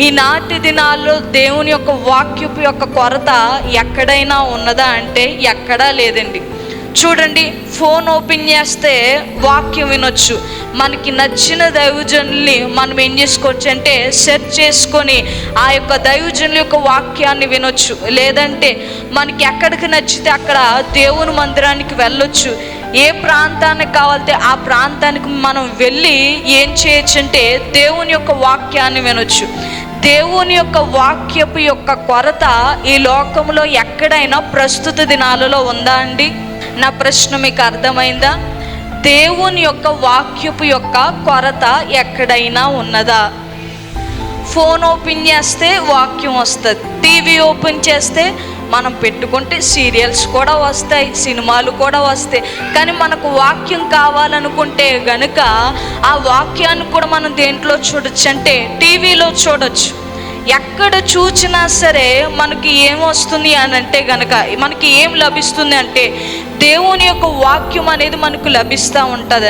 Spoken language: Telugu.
ఈనాటి దినాల్లో దేవుని యొక్క వాక్యపు యొక్క కొరత ఎక్కడైనా ఉన్నదా అంటే ఎక్కడా లేదండి. చూడండి, ఫోన్ ఓపెన్ చేస్తే వాక్యం వినొచ్చు. మనకి నచ్చిన దైవజనుల్ని మనం ఏం చేసుకోవచ్చు అంటే సెర్చ్ చేసుకొని ఆ యొక్క దైవజనుల యొక్క వాక్యాన్ని వినొచ్చు. లేదంటే మనకి ఎక్కడికి నచ్చితే అక్కడ దేవుని మందిరానికి వెళ్ళొచ్చు. ఏ ప్రాంతానికి కావాలంటే ఆ ప్రాంతానికి మనం వెళ్ళి ఏం చేయొచ్చు అంటే దేవుని యొక్క వాక్యాన్ని వినొచ్చు. దేవుని యొక్క వాక్యపు యొక్క కొరత ఈ లోకంలో ఎక్కడైనా ప్రస్తుత దినాలలో ఉందా అండి? నా ప్రశ్న మీకు అర్థమైందా? దేవుని యొక్క వాక్యపు యొక్క కొరత ఎక్కడైనా ఉన్నదా? ఫోన్ ఓపెన్ చేస్తే వాక్యం వస్తుంది, టీవీ ఓపెన్ చేస్తే మనం పెట్టుకుంటే సీరియల్స్ కూడా వస్తాయి, సినిమాలు కూడా వస్తాయి. కానీ మనకు వాక్యం కావాలనుకుంటే గనుక ఆ వాక్యాన్ని కూడా మనం దేంట్లో చూడొచ్చు అంటే టీవీలో చూడొచ్చు. ఎక్కడ చూసినా సరే మనకి ఏమొస్తుంది అని అంటే గనక మనకి ఏం లభిస్తుంది అంటే దేవుని యొక్క వాక్యం అనేది మనకు లభిస్తూ ఉంటుంది.